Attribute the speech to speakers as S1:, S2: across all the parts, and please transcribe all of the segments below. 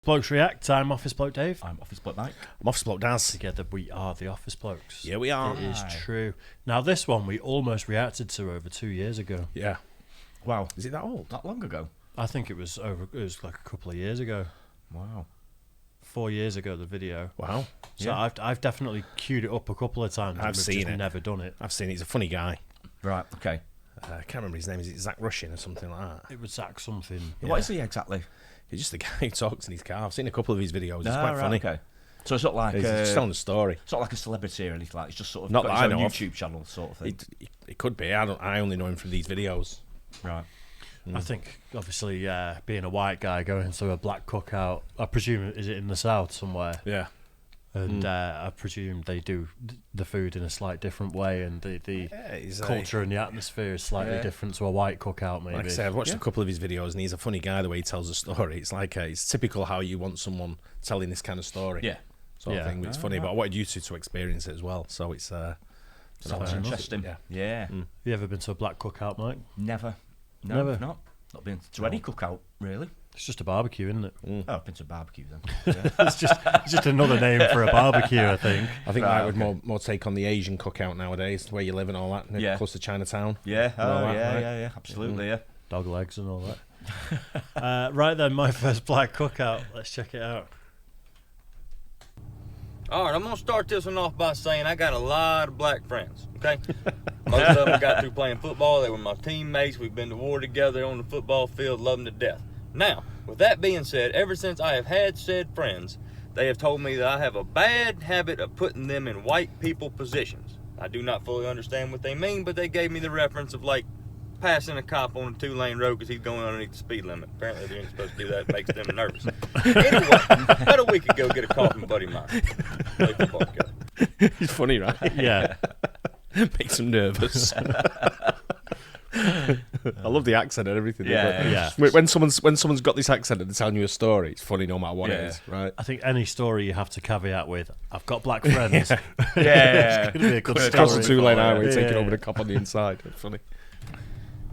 S1: Blokes React. I'm Office Bloke Dave.
S2: I'm Office Bloke Mike.
S3: I'm Office Bloke Daz.
S1: Together we are the Office Blokes.
S3: Yeah, we are.
S1: It is true. Now this one we almost reacted to over 2 years ago.
S3: Yeah.
S2: Wow.
S3: Is it that old?
S2: That long ago?
S1: I think it was like a couple of years ago.
S2: Wow.
S1: 4 years ago, the video.
S3: Wow.
S1: So
S2: Yeah.
S1: I've definitely queued it up a couple of times.
S3: I've seen it.
S1: Never done it.
S3: I've seen it. He's a funny guy.
S2: Right, okay.
S3: I can't remember his name. Is it Zach Rushin or something like that?
S1: It was Zach something.
S2: What is he exactly?
S3: He's just the guy who talks in his car. I've seen a couple of his videos. It's quite
S2: right,
S3: funny.
S2: Okay. So it's not like
S3: He's just telling a story.
S2: it's not like a celebrity or anything like. It's just sort of
S3: Not
S2: got
S3: that
S2: his
S3: I
S2: own
S3: know of.
S2: YouTube channel sort of thing.
S3: It could be. I only know him from these videos.
S2: Right.
S1: I think, obviously, being a white guy going to a black cookout, I presume, is it in the South somewhere?
S3: Yeah.
S1: And I presume they do the food in a slight different way, and the culture and the atmosphere is slightly different to a white cookout, maybe.
S3: Like I said, I've watched a couple of his videos, and he's a funny guy the way he tells a story. It's like it's typical how you want someone telling this kind of story.
S2: Yeah.
S3: Sort of thing. It's funny, but I wanted you two to experience it as well. So it's
S2: Sounds interesting. Yeah.
S1: Have you ever been to a black cookout, Mike?
S2: Never. No,
S1: Never?
S2: I've not been to any cookout, really.
S1: It's just a barbecue, isn't it?
S2: Oh, I've been to a barbecue then. Yeah.
S1: It's just another name for a barbecue, I think.
S3: I think
S2: Right,
S3: I would more take on the Asian cookout nowadays, where you live and all that,
S2: Yeah.
S3: close to Chinatown.
S2: Yeah.
S3: And all
S2: Oh,
S3: that,
S2: yeah,
S3: right?
S2: yeah, absolutely, yeah.
S1: Dog legs and all that. Right then, my first black cookout. Let's check it out.
S4: All right, I'm going to start this one off by saying I got a lot of black friends, okay? Most of them got through playing football. They were my teammates. We've been to war together on the football field, love them to death. Now, with that being said, ever since I have had said friends, they have told me that I have a bad habit of putting them in white people positions. I do not fully understand what they mean, but they gave me the reference of, like, passing a cop on a 2-lane road because he's going underneath the speed limit. Apparently they ain't supposed to do that. It makes them nervous. Anyway, about a week ago, get a call from Buddy Mine. Play football together.
S3: He's funny, right?
S1: Yeah.
S3: Makes him nervous. I love the accent and everything.
S1: Yeah.
S3: When someone's got this accent and they're telling you a story, it's funny no matter what it is, right?
S1: I think any story you have to caveat with, I've got black friends.
S2: Yeah.
S1: It's going to be a good story.
S3: Across the 2-lane highway,
S1: Yeah.
S3: taking over the cop on the inside. It's funny.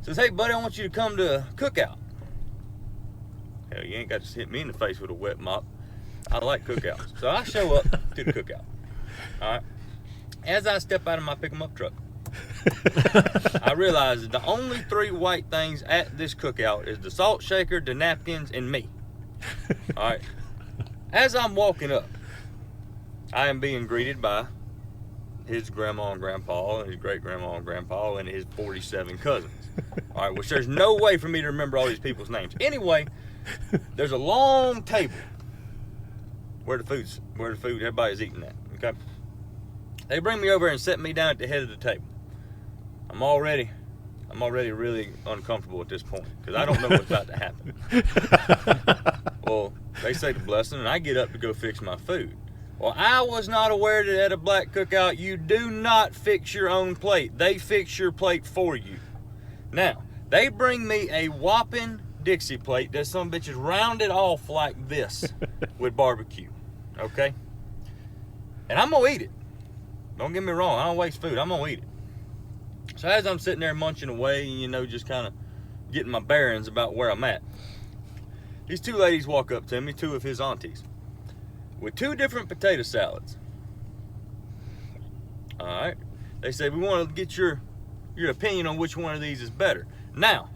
S4: Says, hey, buddy, I want you to come to a cookout. Hell, you ain't got to hit me in the face with a wet mop. I like cookouts. So I show up to the cookout. All right. As I step out of my pick-em-up truck, I realize that the only 3 white things at this cookout is the salt shaker, the napkins, and me. All right. As I'm walking up, I am being greeted by his grandma and grandpa, and his great-grandma and grandpa, and his 47 cousins. All right, which there's no way for me to remember all these people's names. Anyway, there's a long table where the food, everybody's eating at, okay? They bring me over and set me down at the head of the table. I'm already really uncomfortable at this point because I don't know what's about to happen. Well, they say the blessing, and I get up to go fix my food. Well, I was not aware that at a black cookout, you do not fix your own plate. They fix your plate for you. Now, they bring me a whopping Dixie plate that some bitch is rounded off like this with barbecue, okay? And I'm gonna eat it. Don't get me wrong, I don't waste food, I'm gonna eat it. So as I'm sitting there munching away, you know, just kind of getting my bearings about where I'm at, these 2 ladies walk up to me, 2 of his aunties, with 2 different potato salads. All right. They say, we want to get your opinion on which one of these is better. Now,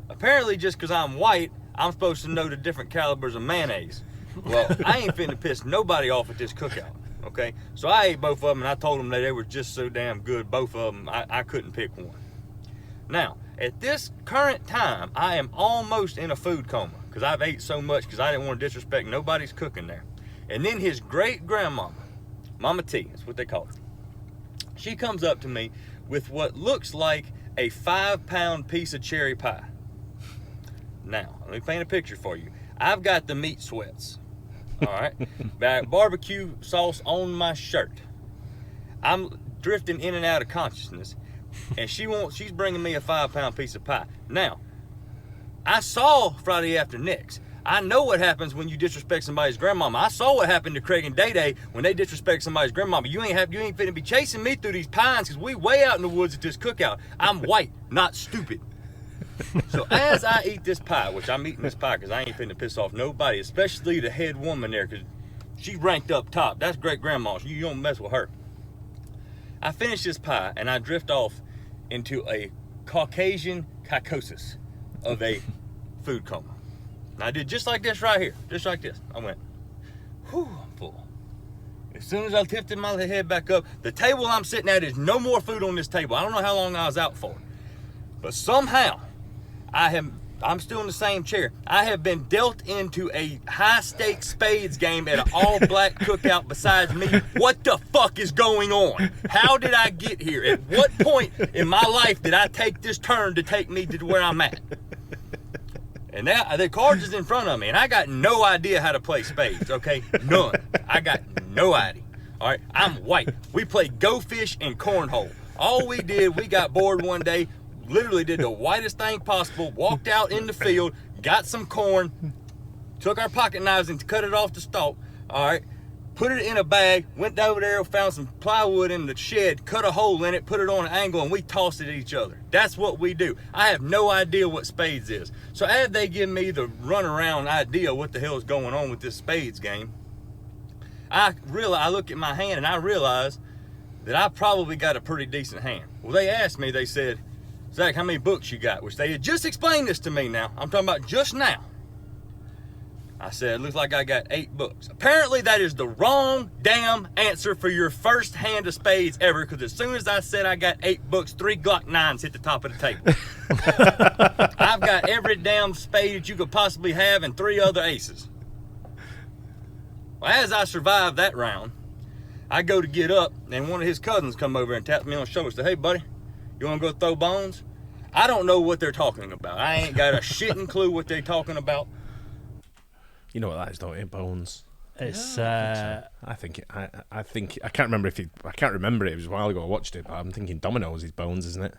S4: apparently just because I'm white, I'm supposed to know the different calibers of mayonnaise. Well, I ain't finna piss nobody off at this cookout, okay? So I ate both of them, and I told them that they were just so damn good, both of them, I couldn't pick one. Now, at this current time, I am almost in a food coma because I've ate so much because I didn't want to disrespect nobody's cooking there. And then his great-grandmama, Mama T, that's what they call her, she comes up to me with what looks like a 5-pound piece of cherry pie. Now, let me paint a picture for you. I've got the meat sweats, all right? Got barbecue sauce on my shirt. I'm drifting in and out of consciousness, and she's bringing me a 5-pound piece of pie. Now, I saw Friday After Next. I know what happens when you disrespect somebody's grandmama. I saw what happened to Craig and Day Day when they disrespect somebody's grandmama. You ain't finna be chasing me through these pines because we way out in the woods at this cookout. I'm white, not stupid. So as I eat this pie, which I'm eating this pie because I ain't finna piss off nobody, especially the head woman there, because she ranked up top. That's great grandma. You don't mess with her. I finish this pie and I drift off into a Caucasian psychosis of a food coma. And I did just like this right here, just like this. I went, whew, I'm full. As soon as I lifted my head back up, the table I'm sitting at is no more food on this table. I don't know how long I was out for. But somehow, I'm still in the same chair. I have been dealt into a high-stakes spades game at an all-black cookout besides me. What the fuck is going on? How did I get here? At what point in my life did I take this turn to take me to where I'm at? And now the cards is in front of me, and I got no idea how to play spades, okay? None. I got no idea. All right, I'm white. We played Go Fish and Cornhole. All we did, we got bored one day, literally did the whitest thing possible, walked out in the field, got some corn, took our pocket knives and cut it off the stalk, all right, put it in a bag, went over there, found some plywood in the shed, cut a hole in it, put it on an angle, and we tossed it at each other. That's what we do. I have no idea what spades is. So as they give me the runaround idea what the hell is going on with this spades game, I look at my hand and I realize that I probably got a pretty decent hand. Well, they asked me, they said, Zach, how many books you got? Which they had just explained this to me now. I'm talking about just now. I said, it looks like I got 8 books. Apparently that is the wrong damn answer for your first hand of spades ever, because as soon as I said I got 8 books, 3 Glock 9s hit the top of the table. I've got every damn spade that you could possibly have and 3 other aces. Well, as I survived that round, I go to get up, and one of his cousins come over and taps me on the shoulder and said, hey, buddy, you want to go throw bones? I don't know what they're talking about. I ain't got a shitting clue what they're talking about.
S3: You know what that is, don't you? Bones.
S1: It's
S3: I think I can't remember I can't remember it. It was a while ago I watched it, but I'm thinking dominoes is bones, isn't it?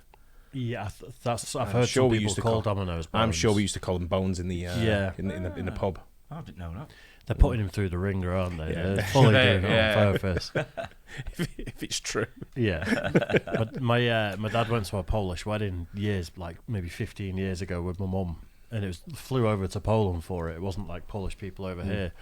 S1: Yeah, I've heard some people call dominoes bones.
S3: I'm sure we used to call them bones in the in the pub.
S2: I didn't know that.
S1: They're putting him through the ringer, aren't they?
S3: Yeah.
S1: They're fully doing it on purpose.
S3: if it's true.
S1: Yeah. But my dad went to a Polish wedding like maybe 15 years ago with my mum, and it flew over to Poland for it. It wasn't like Polish people over here.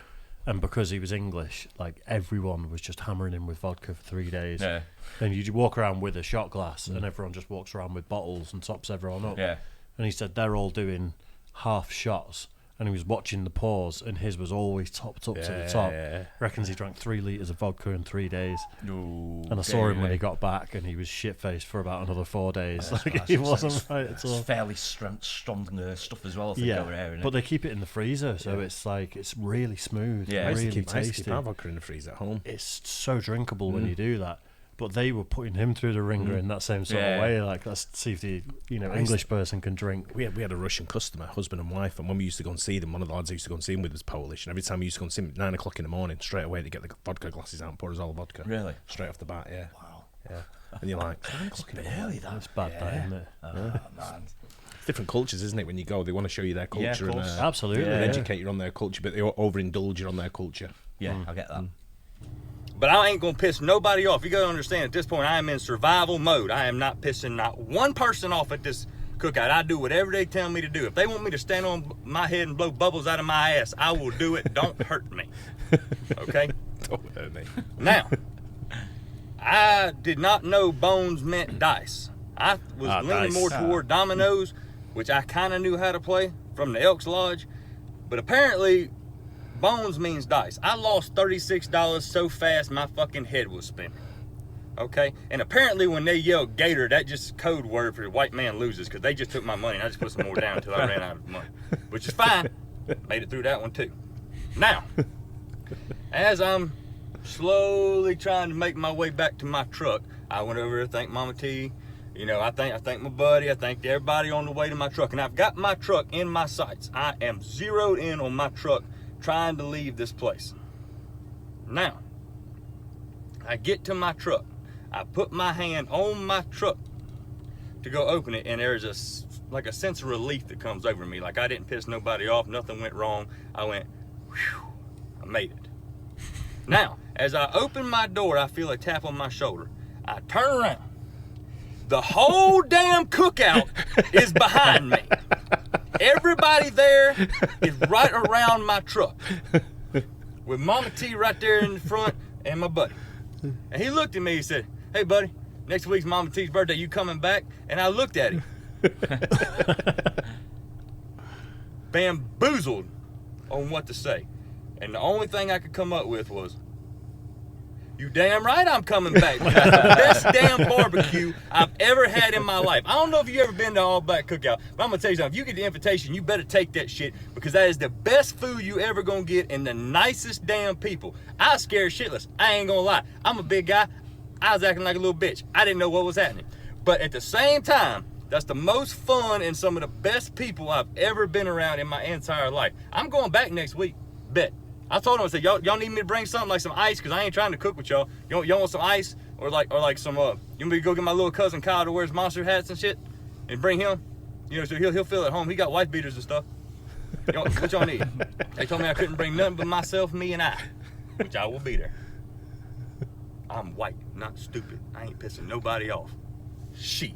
S1: And because he was English, like everyone was just hammering him with vodka for 3 days.
S2: Yeah.
S1: And you walk around with a shot glass, and everyone just walks around with bottles and tops everyone up.
S2: Yeah.
S1: And he said they're all doing half shots, and he was watching the pause, and his was always topped up to the top.
S3: Yeah.
S1: Reckons he drank 3 litres of vodka in 3 days.
S2: No.
S1: And I saw him when he got back, and he was shit-faced for about another 4 days. Like, he wasn't right at all.
S2: It's fairly strong stuff as well, I think, over here, isn't
S1: but
S2: it?
S1: they keep it in the freezer, so it's like, it's really smooth.
S2: Yeah.
S1: Really
S3: I used to
S1: tasty.
S3: keep our vodka in the freezer at home.
S1: It's so drinkable when you do that. But they were putting him through the ringer in that same sort of way. Like, let's see if the English person can drink.
S3: We had a Russian customer, husband and wife, and when we used to go and see them, one of the lads I used to go and see him with was Polish, and every time we used to go and see him at 9 o'clock in the morning, straight away they get the vodka glasses out and pour us all the vodka.
S2: Really?
S3: Straight off the bat, yeah.
S2: Wow.
S3: Yeah. And you're like, 9 o'clock in the morning.
S1: That's bad, that, isn't it?
S2: Man.
S3: Different cultures, isn't it? When you go, they want to show you their
S2: Yeah, of
S3: culture
S2: course.
S1: Absolutely.
S3: and
S1: Yeah.
S3: educate you on their culture, but they overindulge you on their culture.
S2: Yeah, I get that.
S4: But I ain't gonna piss nobody off. You gotta understand, at this point, I am in survival mode. I am not pissing not one person off at this cookout. I do whatever they tell me to do. If they want me to stand on my head and blow bubbles out of my ass, I will do it. Don't hurt me. Okay?
S3: Don't hurt me.
S4: Now, I did not know bones meant dice. I was leaning
S3: dice.
S4: more toward dominoes, which I kind of knew how to play from the Elks Lodge. But apparently, bones means dice. I lost $36 so fast my fucking head was spinning. Okay? And apparently when they yell gator, that just code word for the white man loses, because they just took my money and I just put some more down until I ran out of money. Which is fine. Made it through that one too. Now, as I'm slowly trying to make my way back to my truck, I went over to thank Mama T. You know, I thank my buddy. I thanked everybody on the way to my truck. And I've got my truck in my sights. I am zeroed in on my truck, trying to leave this place. Now, I get to my truck. I put my hand on my truck to go open it, and there's a sense of relief that comes over me. Like I didn't piss nobody off. Nothing went wrong. I went, whew, I made it. Now, as I open my door, I feel a tap on my shoulder. I turn around, The whole damn cookout is behind me. Everybody there is right around my truck. With Mama T right there in the front and my buddy. And he looked at me and said, "Hey buddy, next week's Mama T's birthday, you coming back?" And I looked at him. Bamboozled on what to say. And the only thing I could come up with was, "You damn right I'm coming back. It's the best damn barbecue I've ever had in my life." I don't know if you ever been to All Black Cookout, but I'm gonna tell you something. If you get the invitation, you better take that shit, because that is the best food you ever gonna get and the nicest damn people. I was scared shitless. I ain't gonna lie. I'm a big guy. I was acting like a little bitch. I didn't know what was happening. But at the same time, that's the most fun and some of the best people I've ever been around in my entire life. I'm going back next week. Bet. I told him, I said, y'all need me to bring something like some ice, because I ain't trying to cook with y'all. Y'all want some ice? Or like some, you want me to go get my little cousin Kyle that wears monster hats and shit? And bring him? You know, so he'll feel at home. He got wife beaters and stuff. What y'all need? They told me I couldn't bring nothing but myself, me, and I. Which I will be there. I'm white, not stupid. I ain't pissing nobody off. Shit.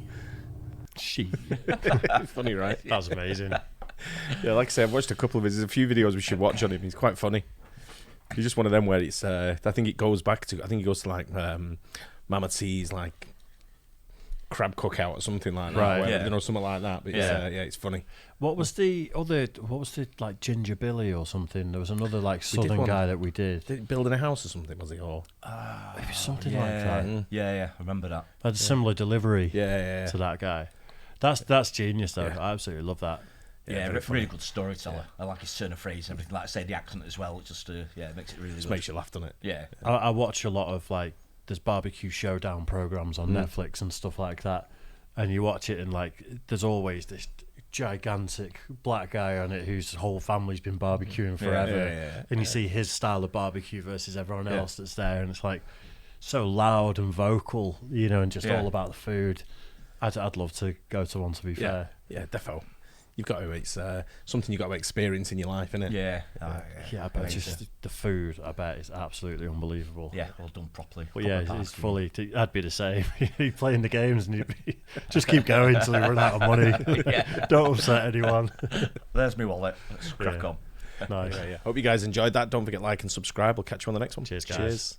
S3: Funny, right?
S1: That was amazing.
S3: Yeah, like I said, I've watched a couple of his. There's a few videos we should watch on him. He's quite funny. He's just one of them where it's. I think it goes back to. I think he goes to like Mama T's like crab cookout or something like that.
S1: Right.
S3: Where,
S1: Yeah.
S3: You know, something like that. But
S2: Yeah.
S3: it's funny.
S1: What was the other? What was the like Ginger Billy or something? There was another like Southern
S3: one.
S1: guy that we did.
S3: Building a house or something, was it? Or
S1: It was something like that.
S2: Yeah, I remember that.
S1: Had a similar delivery
S3: yeah.
S1: to that guy. That's genius though.
S3: Yeah.
S1: I absolutely love that.
S2: Yeah,
S3: very funny.
S2: really good storyteller. I like his turn of phrase and everything. Like I say, the accent as well. It just it makes it really
S3: just
S2: good.
S3: makes you laugh, doesn't it?
S2: Yeah.
S1: I watch a lot of like there's barbecue showdown programs on Netflix and stuff like that, and you watch it and like there's always this gigantic black guy on it whose whole family's been barbecuing forever, and you see his style of barbecue versus everyone else that's there, and it's like so loud and vocal, you know, and just all about the food. I'd love to go to one, to be fair.
S3: Yeah, defo. You've got to. It's something you've got to experience in your life, isn't it?
S2: Yeah.
S1: Yeah, I bet just the food, I bet, is absolutely unbelievable.
S2: Yeah, all done properly.
S1: But yeah, it's fully. I'd be the same. He'd playing the games and he'd be, just keep going until he run out of money. Don't upset anyone.
S2: There's my wallet. Let's crack on.
S1: Nice.
S3: Hope you guys enjoyed that. Don't forget to like and subscribe. We'll catch you on the next one.
S1: Cheers, guys.
S3: Cheers.